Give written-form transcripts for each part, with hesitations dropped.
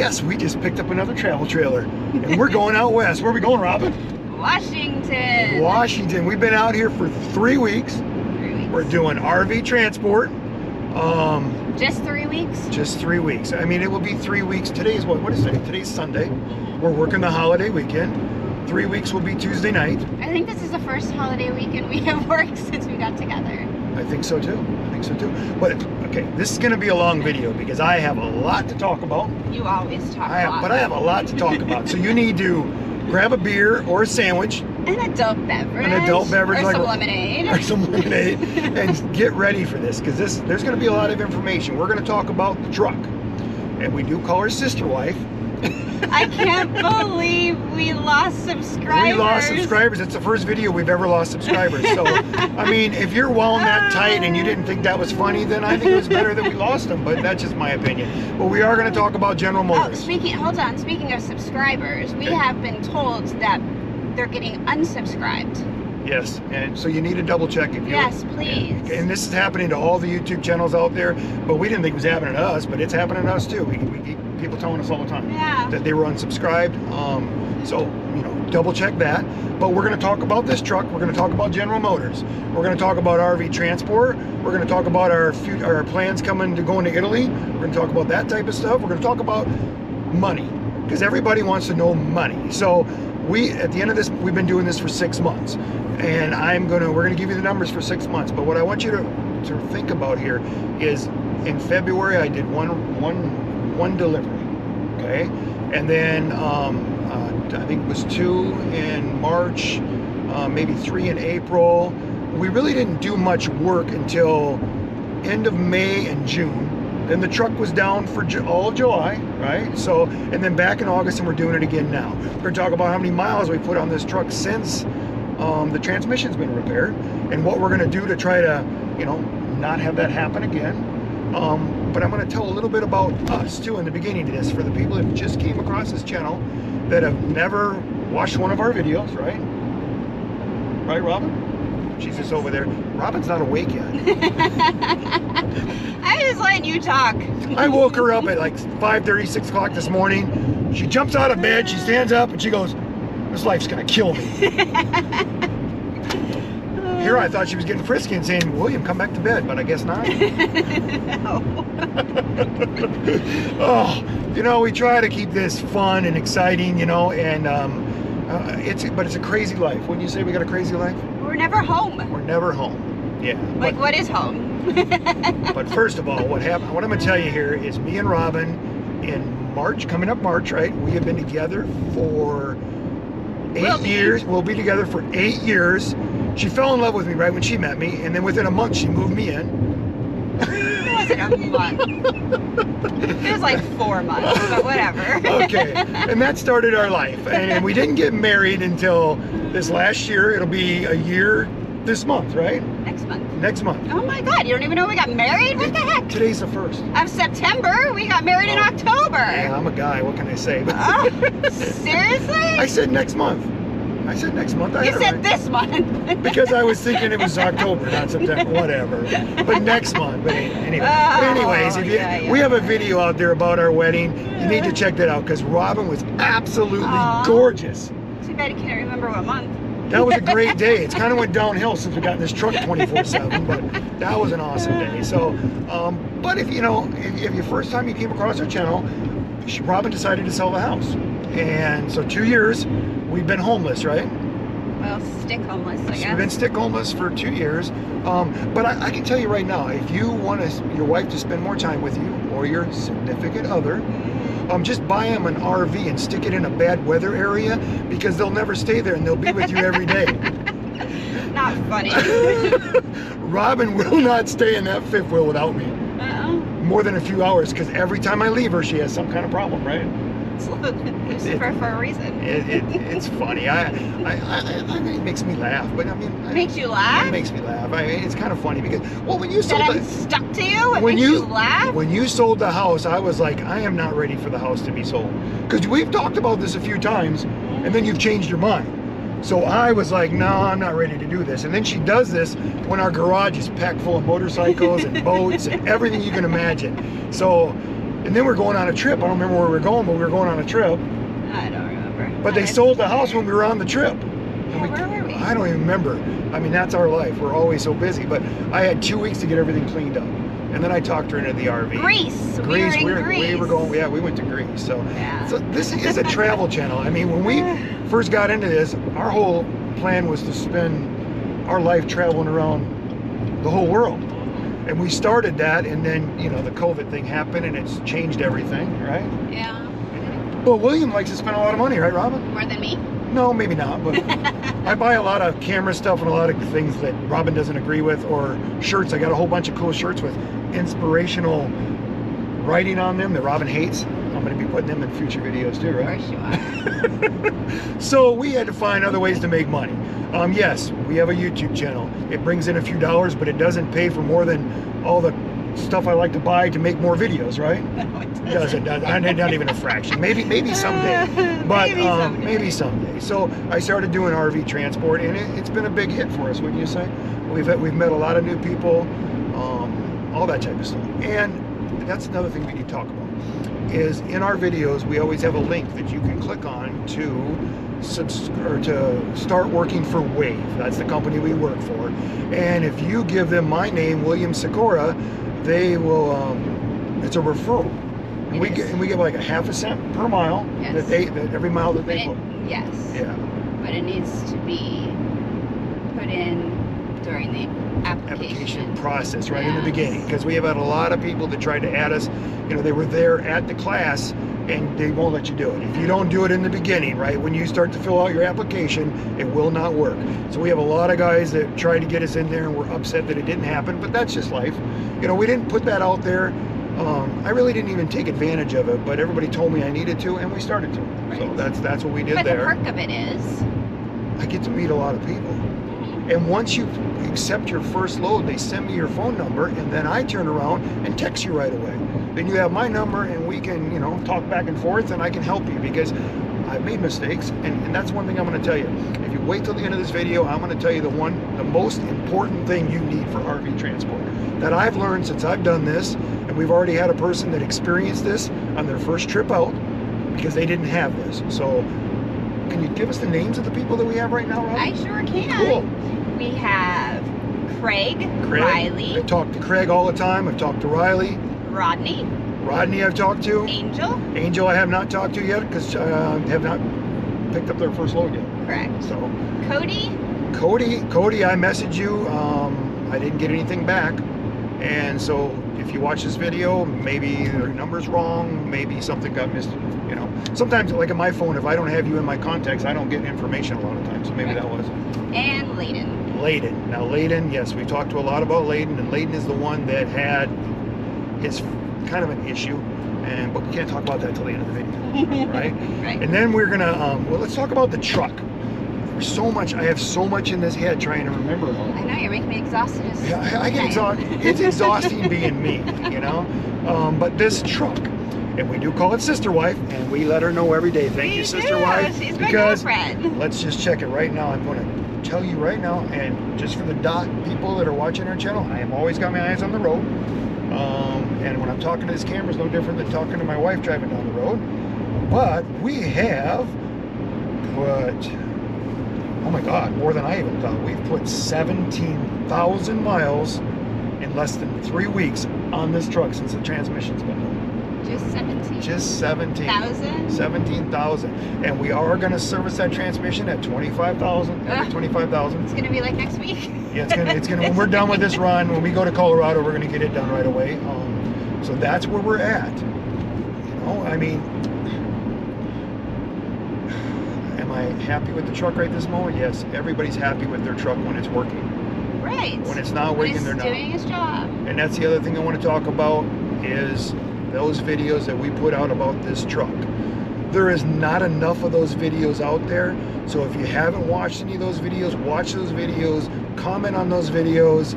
Yes, we just picked up another travel trailer, and we're going out west. Where are we going, Robin? Washington. Washington. We've been out here for 3 weeks. 3 weeks. We're doing RV transport. Just 3 weeks? Just 3 weeks. I mean, it will be 3 weeks. Today's what is today? Today's Sunday. We're working the holiday weekend. 3 weeks will be Tuesday night. I think this is the first holiday weekend we have worked since we got together. I think so too. But okay, this is going to be a long video because I have a lot to talk about. You always talk a lot. But I have a lot to talk about. So you need to grab a beer or a sandwich. An adult beverage. An adult beverage. Or like some lemonade. Or some lemonade. And get ready for this because there's going to be a lot of information. We're going to talk about the truck. And we do call her sister wife. I can't believe we lost subscribers. We lost subscribers. It's the first video we've ever lost subscribers. So, I mean, if you're wound that tight and you didn't think that was funny, then I think it was better that we lost them. But that's just my opinion. But we are going to talk about General Motors. Hold on. Speaking of subscribers, we have been told that they're getting unsubscribed. Yes, and so you need to double check if you. Yes, please. And this is happening to all the YouTube channels out there, but we didn't think it was happening to us, but it's happening to us too. We keep people telling us all the time that they were unsubscribed. So double check that. But we're going to talk about this truck. We're going to talk about General Motors. We're going to talk about RV transport. We're going to talk about our plans going to Italy. We're going to talk about that type of stuff. We're going to talk about money because everybody wants to know money. So at the end of this, we've been doing this for 6 months, and we're gonna give you the numbers for 6 months. But what I want you to think about here is in February I did one delivery, okay, and then I think it was 2 in March, maybe 3 in April. We really didn't do much work until end of May and June. Then the truck was down for all of July, right? So, and then back in August, and we're doing it again now. We're going to talk about how many miles we put on this truck since the transmission's been repaired, and what we're going to do to try to, not have that happen again. But I'm going to tell a little bit about us too in the beginning of this for the people that just came across this channel that have never watched one of our videos, right? Right, Robin? She's just over there. Robin's not awake yet. I'm just letting you talk. I woke her up at like 5:30, 6 o'clock this morning. She jumps out of bed, she stands up, and she goes, "This life's gonna kill me." Here I thought she was getting frisky and saying, "William, come back to bed," but I guess not. No. Oh, we try to keep this fun and exciting, and it's a crazy life. Wouldn't you say we got a crazy life? We're never home. We're never home. Yeah. What is home? But first of all, what happened? What I'm going to tell you here is me and Robin in March, coming up March, right? We have been together for 8 years. We'll be together for 8 years. She fell in love with me right when she met me, and then within a month she moved me in. It wasn't a month. It was like 4 months, but whatever. Okay, and that started our life. And we didn't get married until this last year. It'll be a year this month, right? Next month. Oh my God, you don't even know we got married? What the heck? Today's the 1st. Of September? We got married in October. Yeah, I'm a guy, what can I say? Seriously? I said next month. You said this month. Because I was thinking it was October, not September, whatever. But next month. But anyway. We have a video out there about our wedding. You need to check that out because Robin was absolutely gorgeous. Too bad you can't remember what month. That was a great day. It's kind of went downhill since we got in this truck 24/7, but that was an awesome day. So, but if your first time you came across our channel, Robin decided to sell the house, and so 2 years we've been homeless, right? Well, stick homeless, I guess. We've been stick homeless for 2 years, but I can tell you right now, if you want your wife to spend more time with you or your significant other, just buy them an RV and stick it in a bad weather area because they'll never stay there and they'll be with you every day. Not funny. Robin will not stay in that fifth wheel without me. More than a few hours because every time I leave her, she has some kind of problem, right? Lucifer for a reason. It's funny. It makes me laugh, but I mean. Makes you laugh? It makes me laugh. It's kind of funny because, when you sold I'm stuck to you? It makes you laugh? When you sold the house, I was like, I am not ready for the house to be sold. Because we've talked about this a few times, and then you've changed your mind. So I was like, no, I'm not ready to do this. And then she does this when our garage is packed full of motorcycles and boats and everything you can imagine. So And then we're going on a trip. I don't remember where we were going, but we were going on a trip. I don't remember. But they sold the house when we were on the trip. Yeah, where were we? I don't even remember. I mean, that's our life. We're always so busy. But I had 2 weeks to get everything cleaned up. And then I talked her into the RV. Greece. Greece. We were going, yeah, we went to Greece. So, yeah. So this is a travel channel. I mean, when we first got into this, our whole plan was to spend our life traveling around the whole world. And we started that, and then, you know, the COVID thing happened, and it's changed everything, right? Yeah. But William likes to spend a lot of money, right, Robin? More than me? No, maybe not, but I buy a lot of camera stuff and a lot of things that Robin doesn't agree with, or shirts. I got a whole bunch of cool shirts with inspirational writing on them that Robin hates. I'm going to be putting them in future videos too, right? For sure. So we had to find other ways to make money. Yes, we have a YouTube channel. It brings in a few dollars, but it doesn't pay for more than all the stuff I like to buy to make more videos, right? No, it Doesn't. Not even a fraction. Maybe someday. But maybe someday. So I started doing RV transport, and it's been a big hit for us, wouldn't you say? We've met a lot of new people, all that type of stuff. And that's another thing we need to talk about. Is in our videos we always have a link that you can click on to start working for Wave. That's the company we work for. And if you give them my name, William Sikora, they will. It's a referral. And we get like a half a cent per mile. Yes. that every mile that they put. Yes. Yeah. But it needs to be put in during the application process, right in the beginning, because we have had a lot of people that tried to add us. You know, they were there at the class and they won't let you do it if you don't do it in the beginning, right? When you start to fill out your application, it will not work. So we have a lot of guys that tried to get us in there and were upset that it didn't happen, but that's just life. You know, we didn't put that out there. I really didn't even take advantage of it, but everybody told me I needed to, and we started to. Right. So that's what we did there. But the perk of it is I get to meet a lot of people. And once you accept your first load, they send me your phone number, and then I turn around and text you right away. Then you have my number, and we can, you know, talk back and forth, and I can help you because I've made mistakes. And that's one thing I'm going to tell you. If you wait till the end of this video, I'm going to tell you the most important thing you need for RV transport that I've learned since I've done this. And we've already had a person that experienced this on their first trip out because they didn't have this. So can you give us the names of the people that we have right now, Rob? I sure can. Cool. We have Craig, Riley. I talk to Craig all the time. I've talked to Riley. Rodney I've talked to. Angel I have not talked to yet because have not picked up their first load yet. Correct. So Cody, I messaged you. I didn't get anything back, and so if you watch this video, maybe your number's wrong, maybe something got missed. You know, sometimes like on my phone, if I don't have you in my contacts, I don't get information a lot of times. So maybe that was it. And Layden. Now Layden, yes, we talked to a lot about Layden, and Layden is the one that had his kind of an issue, but we can't talk about that till the end of the video, right? Right. And then we're gonna, well, let's talk about the truck. There's so much, I have so much in this head trying to remember all. I know, you're making me exhausted. Yeah, I get exhausted. It's exhausting being me, you know? But this truck, and we do call it Sister Wife, and we let her know every day, thank you, Sister Wife. She's my girlfriend. Let's just check it right now. I'm gonna tell you right now, and just for the people that are watching our channel, I have always got my eyes on the road. And when I'm talking to this camera, it's no different than talking to my wife driving down the road. But we have put, oh my God, more than I even thought. We've put 17,000 miles in less than 3 weeks on this truck since the transmission's been done. Just 17. Just 17,000. 17,000. And we are going to service that transmission at 25,000. Every 25,000. It's going to be like next week. Yeah, it's gonna. When we're done with this run, when we go to Colorado, we're going to get it done right away. So that's where we're at. You know, I mean, am I happy with the truck right this moment? Yes. Everybody's happy with their truck when it's working. Right. When it's not working, they're not. Doing his job. And that's the other thing I want to talk about is those videos that we put out about this truck. There is not enough of those videos out there. So if you haven't watched any of those videos, watch those videos, comment on those videos,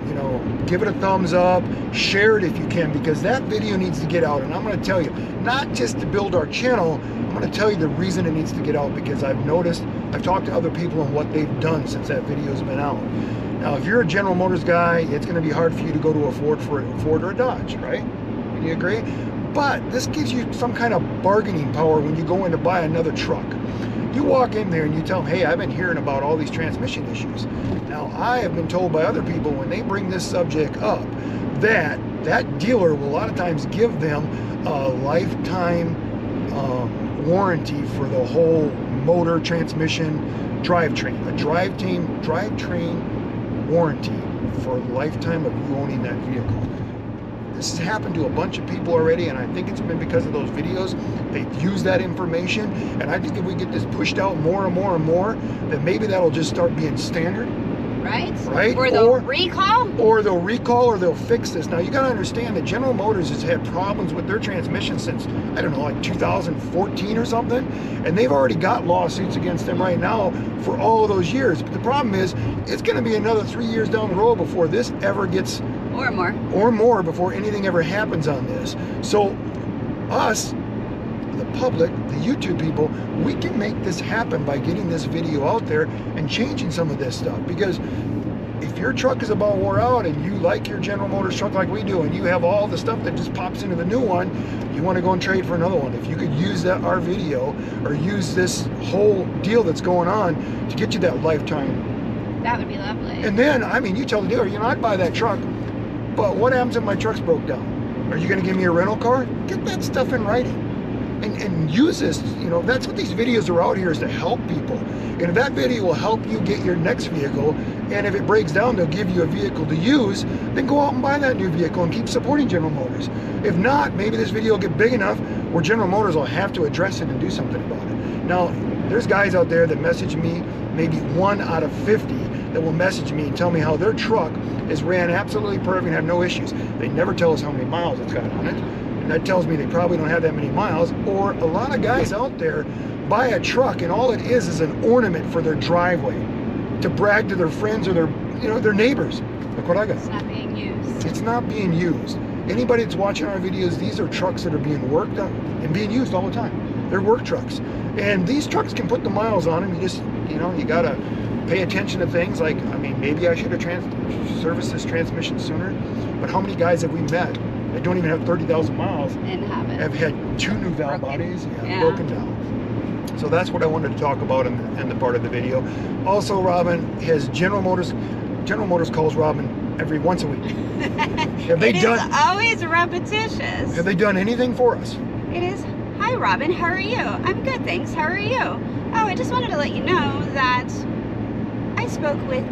you know, give it a thumbs up, share it if you can, because that video needs to get out. And I'm going to tell you, not just to build our channel, I'm going to tell you the reason it needs to get out, because I've noticed, I've talked to other people and what they've done since that video's been out. Now, if you're a General Motors guy, it's going to be hard for you to go to a Ford or a Dodge, right? You agree? But this gives you some kind of bargaining power when you go in to buy another truck. You walk in there and you tell them, hey, I've been hearing about all these transmission issues. Now, I have been told by other people when they bring this subject up that that dealer will a lot of times give them a lifetime warranty for the whole motor, transmission, drivetrain. A drivetrain warranty for a lifetime of you owning that vehicle. This has happened to a bunch of people already, and I think it's been because of those videos. They've used that information, and I think if we get this pushed out more and more and more, then maybe that'll just start being standard. Right? Or they'll recall? Or they'll recall, or they'll fix this. Now, you got to understand that General Motors has had problems with their transmission since, I don't know, like 2014 or something, and they've already got lawsuits against them right now for all of those years. But the problem is, it's going to be another 3 years down the road before this ever gets... Or more. Or more before anything ever happens on this. So, us, the public, the YouTube people, we can make this happen by getting this video out there and changing some of this stuff. Because if your truck is about wore out and you like your General Motors truck like we do, and you have all the stuff that just pops into the new one, you want to go and trade for another one. If you could use our video or use this whole deal that's going on to get you that lifetime. That would be lovely. And then, I mean, you tell the dealer, I'd buy that truck, but what happens if my truck's broke down? Are you going to give me a rental car? Get that stuff in writing. And use this, that's what these videos are out here, is to help people. And if that video will help you get your next vehicle, and if it breaks down, they'll give you a vehicle to use, then go out and buy that new vehicle and keep supporting General Motors. If not, maybe this video will get big enough where General Motors will have to address it and do something about it. Now, there's guys out there that message me, maybe 1 out of 50, that will message me and tell me how their truck is ran absolutely perfect and have no issues. They never tell us how many miles it's got on it. And that tells me they probably don't have that many miles. Or a lot of guys out there buy a truck and all it is an ornament for their driveway, to brag to their friends or their neighbors. Look what I got. It's not being used. It's not being used. Anybody that's watching our videos, these are trucks that are being worked on and being used all the time. They're work trucks. And these trucks can put the miles on them. You just, you gotta pay attention to things like, maybe I should have serviced this transmission sooner. But how many guys have we met that don't even have 30,000 miles and have had 2 new valve bodies broken down? So that's what I wanted to talk about in the part of the video. Also, Robin, has General Motors calls Robin every once a week. Have they done? Always repetitious. Have they done anything for us? It is. Hi, Robin. How are you? I'm good, thanks. How are you? Oh, I just wanted to let you know that I spoke with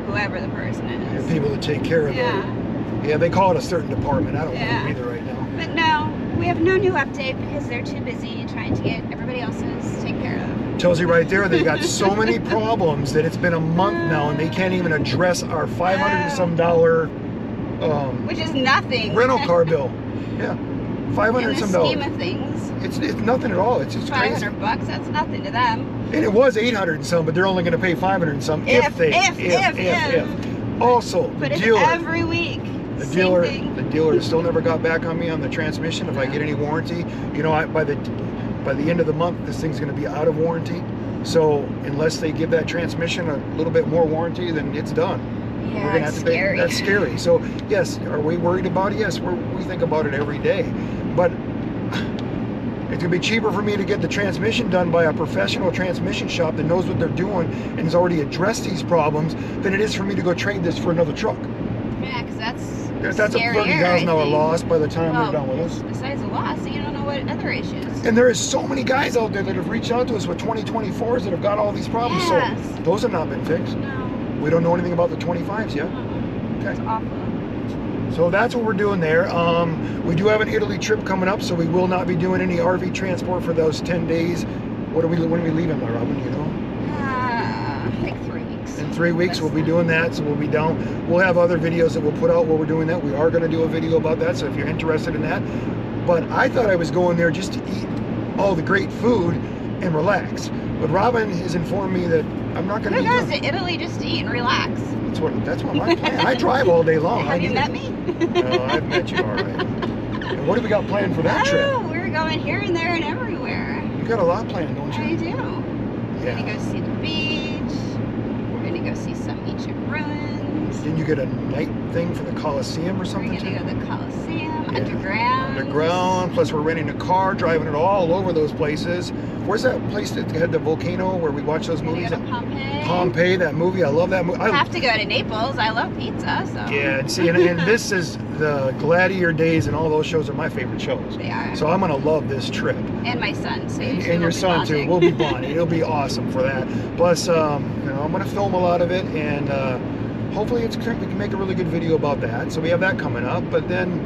whoever the person is. The people that take care of it. Yeah, they call it a certain department. I don't know either right now. But no, we have no new update because they're too busy trying to get everybody else's taken care of. Tells you right there, they've got so many problems that it's been a month now and they can't even address our $500 and some which is nothing. Rental car bill. Yeah, $500 and some dollars. In the scheme of things, it's nothing at all. It's just crazy. $500, that's nothing to them. And it was $800 and some, but they're only going to pay $500 and some if. Also, but the dealer every week. The dealer still never got back on me on the transmission. If I get any warranty, by the end of the month, this thing's going to be out of warranty. So unless they give that transmission a little bit more warranty, then it's done. Yeah, we're gonna have to pay. That's scary. So yes, are we worried about it? Yes, we think about it every day. But it's gonna be cheaper for me to get the transmission done by a professional transmission shop that knows what they're doing and has already addressed these problems than it is for me to go trade this for another truck. Yeah, because that's a $30,000 loss by the time they're done with us. Besides the loss, you don't know what other issues. And there is so many guys out there that have reached out to us with 2024s that have got all these problems. Yes. So those have not been fixed. No. We don't know anything about the 25s yet. Okay. It's awful. So that's what we're doing there. We do have an Italy trip coming up, so we will not be doing any RV transport for those 10 days. When are we leaving there, Robin? Like 3 weeks. In 3 weeks, we'll be doing that, so we'll be down. We'll have other videos that we'll put out while we're doing that. We are going to do a video about that, so if you're interested in that. But I thought I was going there just to eat all the great food and relax. But Robin has informed me that I'm not going to. Who goes to Italy just to eat and relax? That's what my plan. I drive all day long. Have you met me? No, I've met you already. And what have we got planned for that trip? Oh, we're going here and there and everywhere. You got a lot planned, don't you? I do. Yeah. We're going to go see the beach. We're going to go see some ancient ruins. Didn't you get a night thing for the Coliseum or something? We're gonna go to the Coliseum, Yeah. underground. Underground. Plus, we're renting a car, driving it all over those places. Where's that place that had the volcano where we watch those We're movies? gonna go to Pompeii. Pompeii, that movie. I love that movie. I have to go to Naples. I love pizza, so. Yeah, and see, and this is the Gladiator Days, and all those shows are my favorite shows. They are. So I'm gonna love this trip. And my son, so you two And will your be son too. bonding. We'll be bonding. It'll be awesome for that. Plus, you know, I'm gonna film a lot of it, and hopefully we can make a really good video about that. So we have that coming up. But then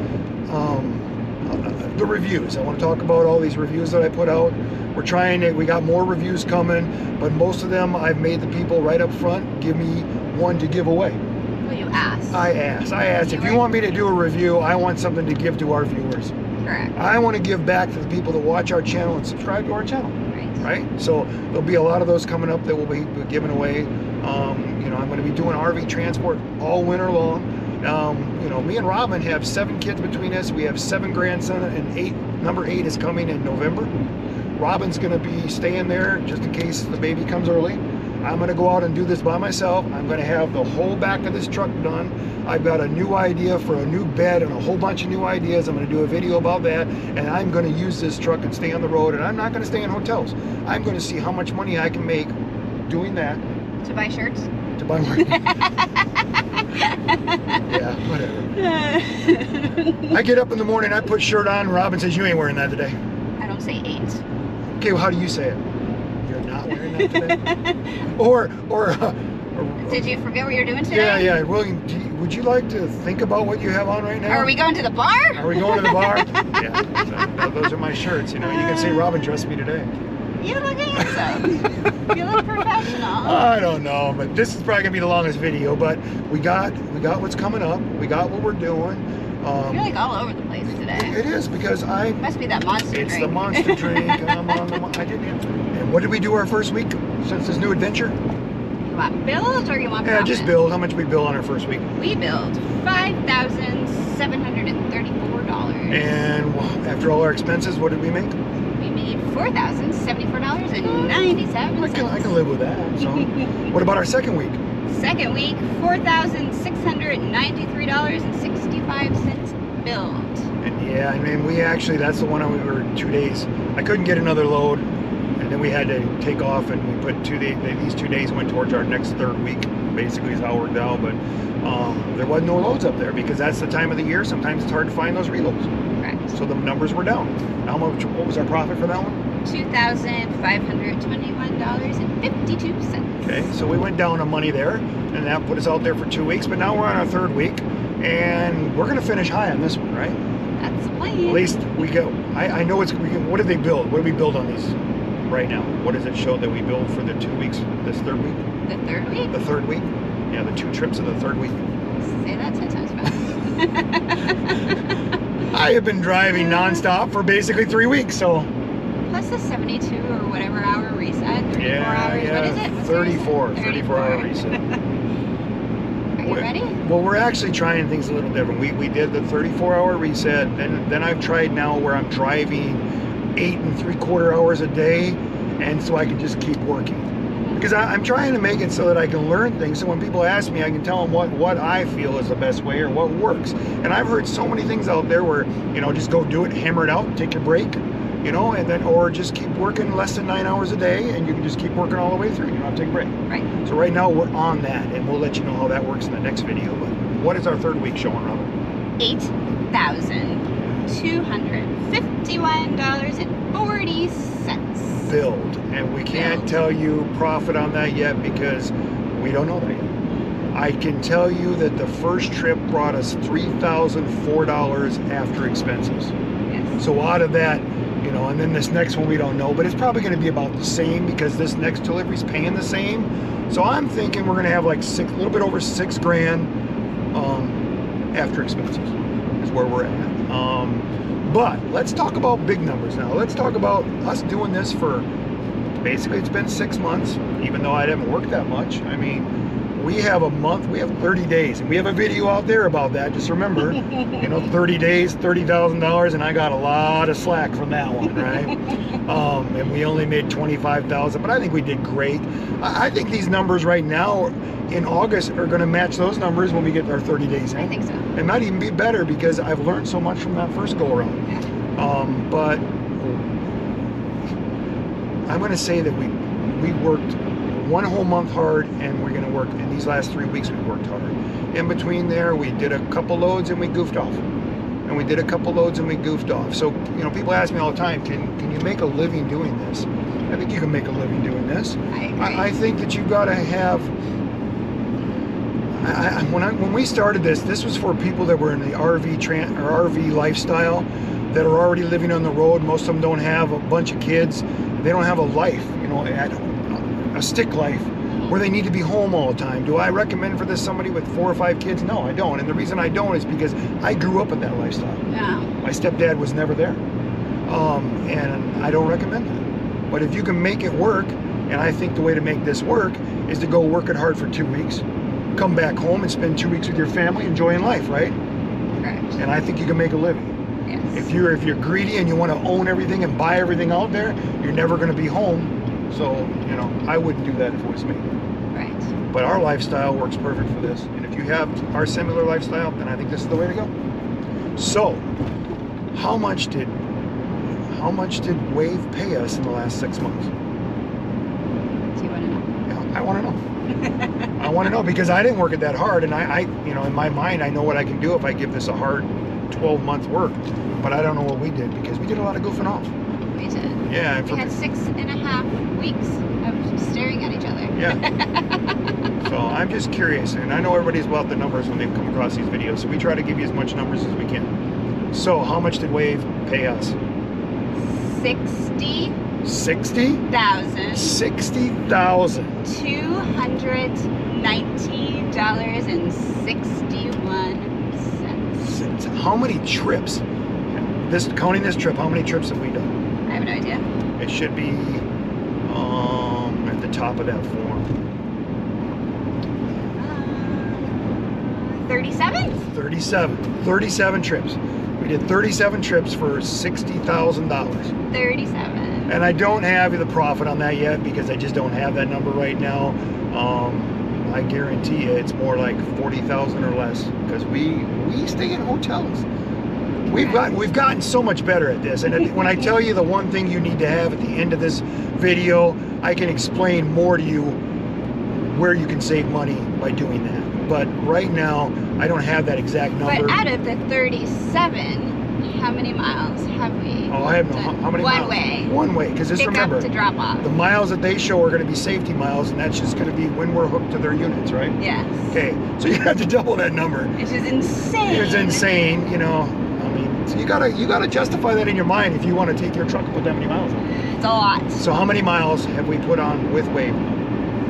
the reviews. I want to talk about all these reviews that I put out. We got more reviews coming, but most of them I've made the people right up front give me one to give away. Well, you asked. I asked, if you want me to do a review, I want something to give to our viewers. Correct. I want to give back to the people that watch our channel and subscribe to our channel. Right? So there'll be a lot of those coming up that we'll be giving away. You know, I'm going to be doing RV transport all winter long. You know, me and Robin have 7 kids between us. We have 7 grandsons, and number 8 is coming in November. Robin's going to be staying there just in case the baby comes early. I'm going to go out and do this by myself. I'm going to have the whole back of this truck done. I've got a new idea for a new bed and a whole bunch of new ideas. I'm going to do a video about that, and I'm going to use this truck and stay on the road, and I'm not going to stay in hotels. I'm going to see how much money I can make doing that. To buy shirts? To buy more. Yeah, whatever. I get up in the morning, I put shirt on, Robin says, you ain't wearing that today. I don't say 8. Okay, well, how do you say it? You're not wearing that today? or Did you forget what you're doing today? yeah. William, would you like to think about what you have on right now? Are we going to the bar? Are we going to the bar? Yeah, so, those are my shirts. You know, you can say Robin dressed me today. You look handsome. You look professional. I don't know, but this is probably gonna be the longest video. But we got what's coming up. We got what we're doing. You're like all over the place today. It is because It must be that monster drink. It's the monster drink, and I'm on the. I didn't have. And what did we do our first week since this new adventure? You want bills or you want Yeah, profit? just build. How much did we build on our first week? We billed $5,734. And after all our expenses, what did we make? We made $4,074.97. I can live with that. So, what about our second week? Second week, $4,693.65 billed. And yeah, I mean, that's the one we were 2 days. I couldn't get another load, and then we had to take off, and we put these 2 days went towards our next third week, basically is how it worked out. But there wasn't no loads up there because that's the time of the year. Sometimes it's hard to find those reloads. Correct. So the numbers were down. How much? What was our profit for that one? $2,521.52. Okay, so we went down on money there, and that put us out there for 2 weeks. But now we're on our third week, and we're going to finish high on this one, right? That's the plan. At least we go. I know it's. What did they build? What did we build on these right now? What does it show that we build for the 2 weeks? This third week? The third week? The third week? Yeah, the 2 trips of the third week. Say that 10 times fast. I have been driving nonstop for basically 3 weeks, so. Plus the 72 or whatever hour reset. 34 Yeah, hours. yeah. What is it? What's 34 the reset? 34 hour reset. Are you ready? Well, we're actually trying things a little different. We did the 34-hour reset, then I've tried now where I'm driving 8 3/4 hours a day, and so I can just keep working. Because I'm trying to make it so that I can learn things, so when people ask me, I can tell them what I feel is the best way or what works. And I've heard so many things out there where, you know, just go do it, hammer it out, take your break, you know, and then, or just keep working less than 9 hours a day, and you can just keep working all the way through. You don't have to take a break. Right. So right now we're on that, and we'll let you know how that works in the next video. But what is our third week showing, Robin? $8,251.40. Billed, and we can't tell you profit on that yet because we don't know that yet. I can tell you that the first trip brought us $3,004 after expenses. Yes. So out of that, you know, and then this next one we don't know, but it's probably going to be about the same because this next delivery's paying the same. So I'm thinking we're going to have like a little bit over $6 grand after expenses is where we're at. But let's talk about big numbers now. Let's talk about us doing this for basically it's been 6 months, even though I haven't worked that much. I mean, we have a month, we have 30 days, and we have a video out there about that. Just remember, 30 days, $30,000, and I got a lot of slack from that one, right? And we only made 25,000, but I think we did great. I think these numbers right now in August are going to match those numbers when we get our 30 days in. I think so. It might even be better because I've learned so much from that first go around. Yeah. But I'm going to say that we worked one whole month hard, and we're going to work in these last 3 weeks. We worked hard. In between there, we did a couple loads and we goofed off. And we did a couple loads and we goofed off. So, people ask me all the time, can you make a living doing this? I think you can make a living doing this. I agree. I think that you've got to have. When we started this was for people that were in the RV lifestyle, that are already living on the road. Most of them don't have a bunch of kids. They don't have a life, a stick life where they need to be home all the time. Do I recommend for this somebody with 4 or 5 kids? No, I don't. And the reason I don't is because I grew up in that lifestyle. Yeah. My stepdad was never there. And I don't recommend that. But if you can make it work, and I think the way to make this work is to go work it hard for 2 weeks, come back home and spend 2 weeks with your family enjoying life, right? Correct. And I think you can make a living. Yes. If you're greedy and you want to own everything and buy everything out there, you're never going to be home. So, I wouldn't do that if it was me. Right. But our lifestyle works perfect for this. And if you have our similar lifestyle, then I think this is the way to go. So, how much did Wave pay us in the last 6 months? Do you want to know? Yeah, I want to know. I want to know because I didn't work it that hard, and I in my mind, I know what I can do if I give this a hard 12-month work. But I don't know what we did because we did a lot of goofing off. We did. Yeah. We had 6.5 weeks of staring at each other. Yeah. So I'm just curious, and I know everybody's about the numbers when they come across these videos, so we try to give you as much numbers as we can. So how much did Wave pay us? $60,000. $219.61. How many trips? Counting this trip, how many trips have we done? I have no idea. It should be at the top of that form. 37? 37 trips. We did 37 trips for $60,000. 37. And I don't have the profit on that yet because I just don't have that number right now. I guarantee you it's more like 40,000 or less because we stay in hotels. We've gotten so much better at this, and when I tell you the one thing you need to have at the end of this video, I can explain more to you where you can save money by doing that. But right now, I don't have that exact number. But out of the 37, how many miles have we? Oh, I have no. How many miles? One way. One way, because just Pick remember, up to drop off. the miles that they show are going to be safety miles, and that's just going to be when we're hooked to their units, right? Yes. Okay, so you have to double that number. Which is insane. It's insane, So you gotta justify that in your mind if you want to take your truck and put that many miles on. It's a lot. So how many miles have we put on with Wave?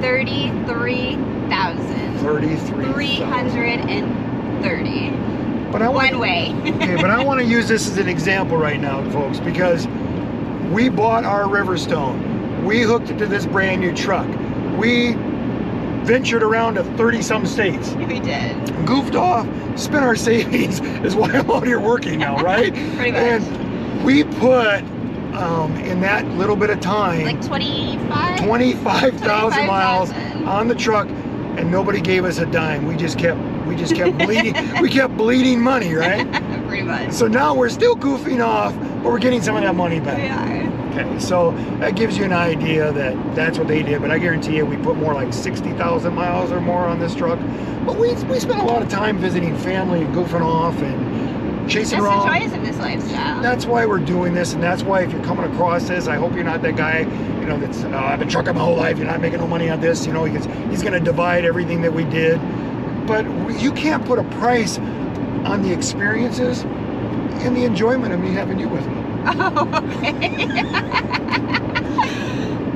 33,000. 330. But I want, one way. Okay, but I want to use this as an example right now, folks, because we bought our Riverstone. We hooked it to this brand new truck. We ventured around to 30-some states. We did. Goofed off, spent our savings is why I'm out here working now, right? Pretty much. And we put in that little bit of time like 25,000 miles on the truck, and nobody gave us a dime. We just kept bleeding. We kept bleeding money, right? Pretty much. So now we're still goofing off, but we're getting some of that money back. We are. Okay, so that gives you an idea that that's what they did, but I guarantee you we put more like 60,000 miles or more on this truck. But we spent a lot of time visiting family and goofing off and chasing around. That's the joys of this lifestyle. That's why we're doing this, and that's why if you're coming across this, I hope you're not that guy, that's, I've been trucking my whole life, you're not making no money on this, because he's going to divide everything that we did. But you can't put a price on the experiences and the enjoyment of me having you with me. Oh, okay.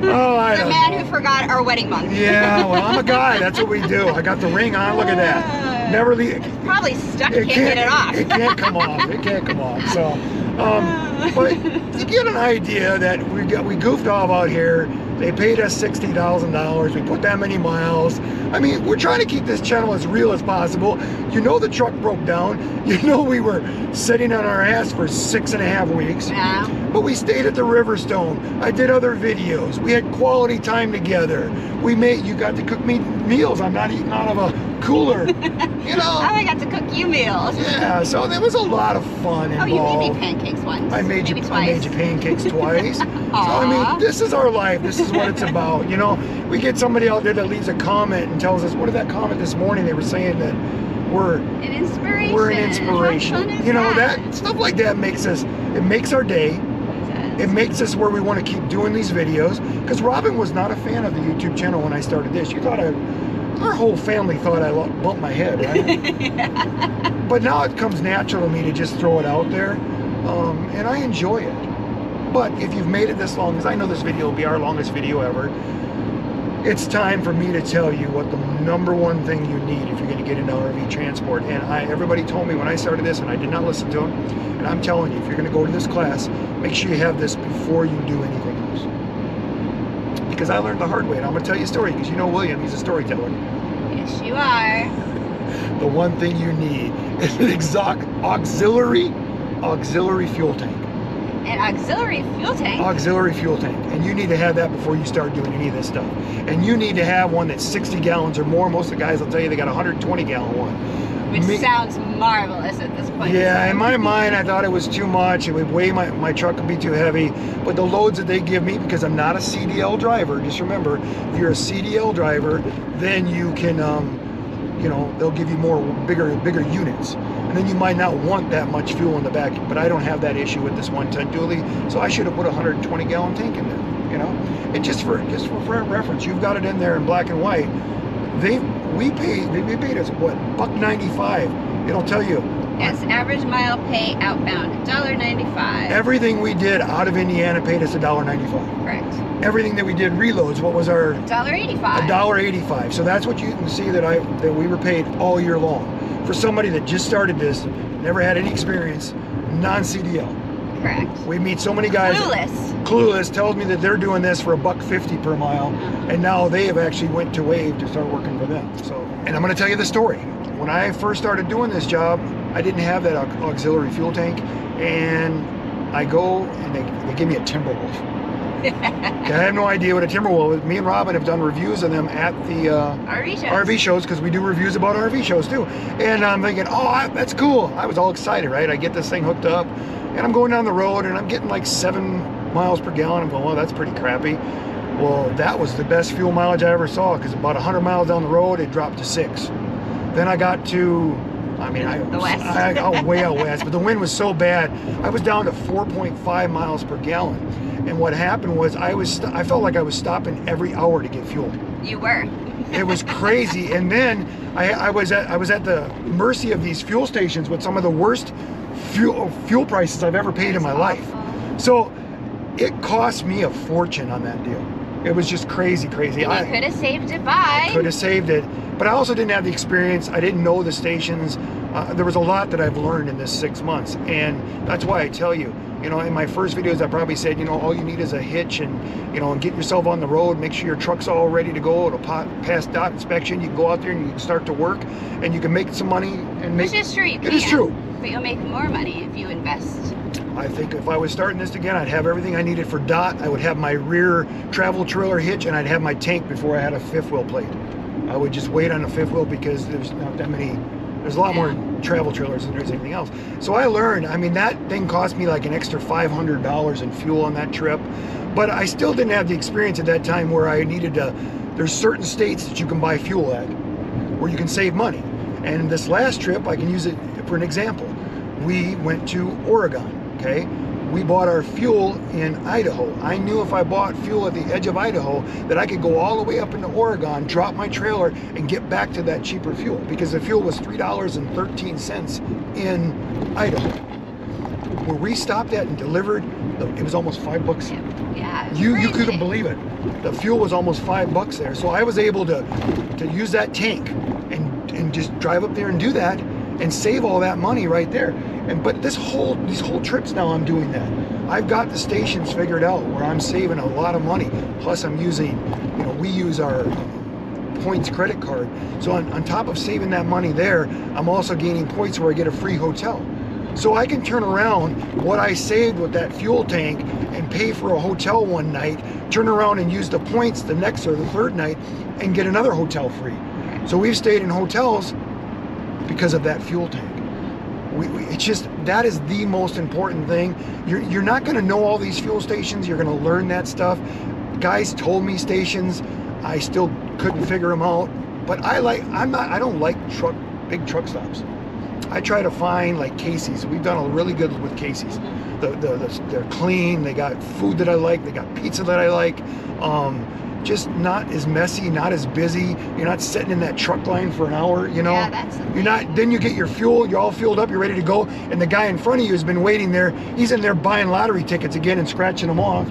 Oh, I The don't man know. who forgot our wedding month. Yeah, well, I'm a guy. That's what we do. I got the ring on. Look at that. Never leave. It's probably stuck. Can't get it off. It can't come off. It can't come off. So, but you get an idea that we goofed off out here They paid us $60,000. We put that many miles. I mean, we're trying to keep this channel as real as possible. You know the truck broke down. You know we were sitting on our ass for 6.5 weeks. Yeah. But we stayed at the Riverstone. I did other videos. We had quality time together. You got to cook me meals. I'm not eating out of a cooler. You know. I got to cook you meals. Yeah, so there was a lot of fun involved. Oh, you made me pancakes once. I made you pancakes twice. So I mean, this is our life. This is what it's about. You know, we get somebody out there that leaves a comment and tells us, what did that comment this morning? They were saying that we're an inspiration. We're an inspiration. How fun is you know, that stuff like that makes us. It makes our day. It makes us where we want to keep doing these videos. Because Robin was not a fan of the YouTube channel when I started this. Our whole family thought I bumped my head, right? Yeah. But now it comes natural to me to just throw it out there, and I enjoy it. But if you've made it this long, because I know this video will be our longest video ever, it's time for me to tell you what the #1 thing you need if you're going to get into RV transport. And everybody told me when I started this, and I did not listen to them, and I'm telling you, if you're going to go to this class, make sure you have this before you do anything else. Because I learned the hard way, and I'm going to tell you a story, because you know William, he's a storyteller. Yes, you are. The one thing you need is an auxiliary fuel tank. An auxiliary fuel tank? Auxiliary fuel tank. And you need to have that before you start doing any of this stuff. And you need to have one that's 60 gallons or more. Most of the guys will tell you they got a 120-gallon one. Which sounds marvelous at this point. Yeah, in my mind, I thought it was too much. It would weigh my truck would be too heavy. But the loads that they give me, because I'm not a CDL driver, just remember, if you're a CDL driver, then you can, you know, they'll give you bigger units. And then you might not want that much fuel in the back. But I don't have that issue with this 110 dually, so I should have put a 120-gallon tank in there. You know, and just for reference, you've got it in there in black and white. They paid us what, $1.95. It'll tell you. Yes, average mile pay outbound, $1.95. Everything we did out of Indiana paid us $1.95. Correct. Everything that we did reloads, what was our? $1.85. $1.85. So that's what you can see that we were paid all year long. For somebody that just started this, never had any experience, non-CDL. Correct. We meet so many guys. Clueless tells me that they're doing this for $1.50 per mile, and now they have actually went to Wave to start working for them. So, and I'm going to tell you the story. When I first started doing this job, I didn't have that auxiliary fuel tank, and I go and they give me a Timberwolf. Okay, I have no idea what a Timberwolf is. Me and Robin have done reviews of them at the RV shows, because we do reviews about RV shows too. And I'm thinking, oh, that's cool. I was all excited, right? I get this thing hooked up, and I'm going down the road, and I'm getting like 7 miles per gallon. I'm going, well, that's pretty crappy. Well, that was the best fuel mileage I ever saw, because about 100 miles down the road, it dropped to 6. Then I got to, I mean, I got way out west, but the wind was so bad, I was down to 4.5 miles per gallon. And what happened was I felt like I was stopping every hour to get fuel. You were. It was crazy. And then I was at the mercy of these fuel stations with some of the worst fuel prices I've ever paid in my life. So it cost me a fortune on that deal. It was just crazy. And you could have saved it by. I could have saved it, but I also didn't have the experience. I didn't know the stations. There was a lot that I've learned in this 6 months, and that's why I tell you, you know, in my first videos I probably said, you know, all you need is a hitch, and you know, and get yourself on the road, make sure your truck's all ready to go. It'll pass dot inspection. You can go out there and you can start to work, and you can make some money and make. Which is true. You can. It is true. But you'll make more money if you invest. I think if I was starting this again, I'd have everything I needed for DOT. I would have my rear travel trailer hitch, and I'd have my tank before I had a 5th wheel plate. I would just wait on the 5th wheel, because there's not that many. There's a lot more travel trailers than there's anything else. So I learned, I mean, that thing cost me like an extra $500 in fuel on that trip. But I still didn't have the experience at that time where I needed to, there's certain states that you can buy fuel at where you can save money. And this last trip, I can use it for an example. We went to Oregon, okay? We bought our fuel in Idaho. I knew if I bought fuel at the edge of Idaho that I could go all the way up into Oregon, drop my trailer, and get back to that cheaper fuel, because the fuel was $3.13 in Idaho. Where we stopped at and delivered, it was almost $5. Yeah, you couldn't believe it. The fuel was almost $5 there. So I was able to use that tank and just drive up there and do that and save all that money right there. But these whole trips now I'm doing that. I've got the stations figured out where I'm saving a lot of money. Plus I'm using, you know, we use our points credit card. So on top of saving that money there, I'm also gaining points where I get a free hotel. So I can turn around what I saved with that fuel tank and pay for a hotel one night, turn around and use the points the next or the third night and get another hotel free. So we've stayed in hotels because of that fuel tank. It's just, that is the most important thing. You're not going to know all these fuel stations. You're going to learn that stuff. Guys told me stations. I still couldn't figure them out. But I don't like big truck stops. I try to find like Casey's. We've done a really good with Casey's. They're clean. They got food that I like. They got pizza that I like. Just not as messy, not as busy. You're not sitting in that truck line for an hour, you know. Yeah, that's the thing. You're not. Then you get your fuel. You're all fueled up. You're ready to go, and the guy in front of you has been waiting there. He's in there buying lottery tickets again and scratching them off.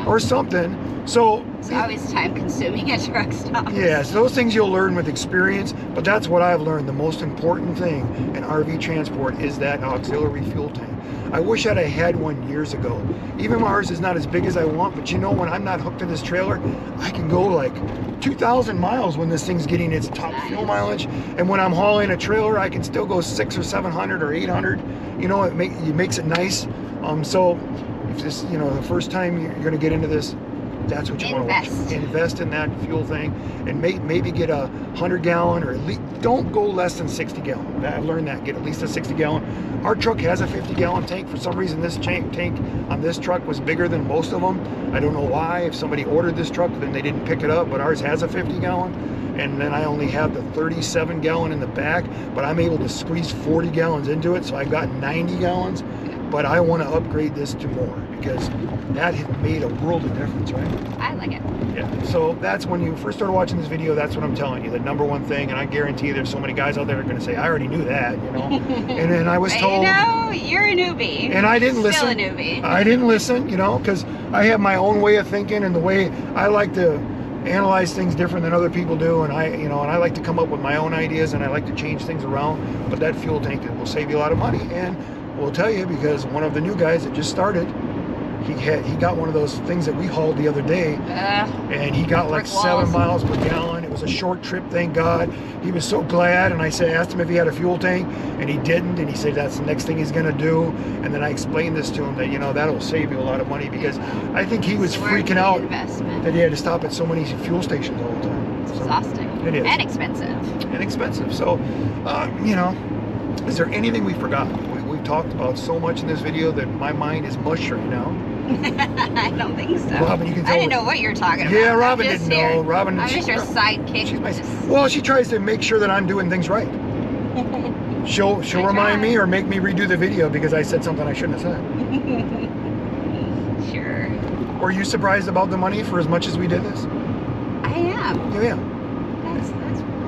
Or something. So it's always time consuming at truck stops. Yes, those things you'll learn with experience. But that's what I've learned. The most important thing in RV transport is that auxiliary fuel tank. I wish I'd have had one years ago. Even ours is not as big as I want, but you know, when I'm not hooked to this trailer, I can go like 2,000 miles when this thing's getting its top fuel mileage. And when I'm hauling a trailer, I can still go 600 or 700 or 800. You know, it makes it nice. So if this, you know, the first time you're going to get into this, that's what you want to watch. Invest in that fuel thing, and maybe get a 100-gallon, or at least don't go less than 60-gallon. I've learned that. Get at least a 60-gallon. Our truck has a 50-gallon tank. For some reason, this tank on this truck was bigger than most of them. I don't know why. If somebody ordered this truck, then they didn't pick it up. But ours has a 50-gallon, and then I only have the 37-gallon in the back. But I'm able to squeeze 40 gallons into it, so I've got 90 gallons. But I want to upgrade this to more, because that has made a world of difference, right? I like it. Yeah, so that's when you first started watching this video, that's what I'm telling you, the number one thing. And I guarantee there's so many guys out there that are going to say, I already knew that, you know. And then I was told, you know, you're a newbie. And I didn't listen. Still a newbie. I didn't listen, you know, because I have my own way of thinking, and the way I like to analyze things different than other people do, and I like to come up with my own ideas, and I like to change things around. But that fuel tank will save you a lot of money, and we'll tell you, because one of the new guys that just started, he got one of those things that we hauled the other day, and he got like 7 miles per gallon. It was a short trip, thank God. He was so glad, and I asked him if he had a fuel tank, and he didn't, and he said that's the next thing he's gonna do. And then I explained this to him, that, you know, that'll save you a lot of money, because I think he was freaking out that he had to stop at so many fuel stations all the time. It's exhausting. It is. And expensive. And expensive. So, you know, is there anything we forgot? We've talked about so much in this video that my mind is mush right now. I don't think so. Robin, you can tell. I didn't know what you were talking about. Yeah, Robin didn't know. Robin, I'm just your sidekick. Well, she tries to make sure that I'm doing things right. She'll remind me or make me redo the video because I said something I shouldn't have said. Sure. Were you surprised about the money for as much as we did this? I am. Yeah. That's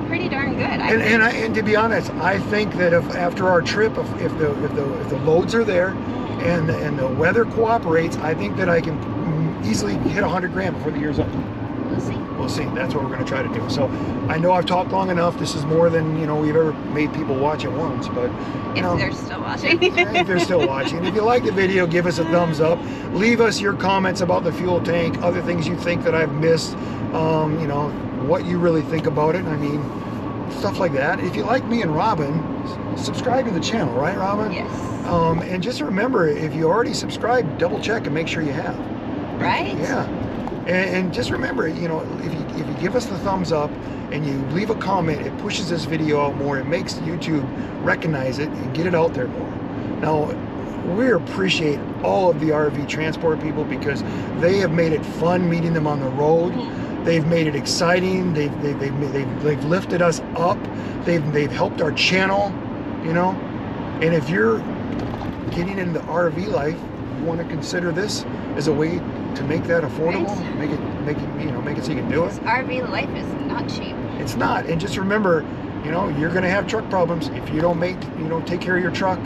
pretty darn good. And to be honest, I think that if after our trip, if the loads are there, and the weather cooperates, I think that I can easily hit 100 grand before the year's up. We'll see. We'll see. That's what we're going to try to do. So I know I've talked long enough. This is more than, you know, we've ever made people watch at once. But if they're still watching. If they're still watching. If you like the video, give us a thumbs up. Leave us your comments about the fuel tank, other things you think that I've missed. You know, what you really think about it. I mean, stuff like that. If you like me and Robin, subscribe to the channel, right, Robin? Yes. And just remember, if you already subscribed, double check and make sure you have. Right? Yeah. And just remember, you know, if you give us the thumbs up and you leave a comment, it pushes this video out more. It makes YouTube recognize it and get it out there more. Now, we appreciate all of the RV transport people, because they have made it fun meeting them on the road. They've made it exciting. They've lifted us up. They've helped our channel, you know. And if you're getting into RV life, you want to consider this as a way to make that affordable. Right. Make it so you can do it. RV life is not cheap. It's not. And just remember, you know, you're going to have truck problems if you don't take care of your truck.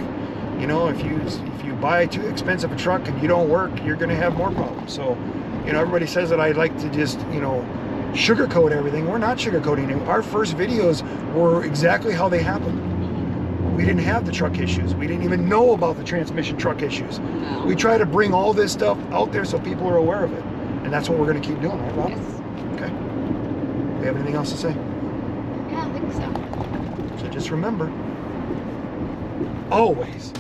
You know, if you buy too expensive a truck and you don't work, you're going to have more problems. So, you know, everybody says that I like to just, you know, sugarcoat everything. We're not sugarcoating it. Our first videos were exactly how they happened. we didn't have the truck issues. We didn't even know about the transmission truck issues. No. We try to bring all this stuff out there so people are aware of it. And that's what we're going to keep doing, right, Rob? Yes. Okay. Do you have anything else to say? Yeah, I think so. So just remember, always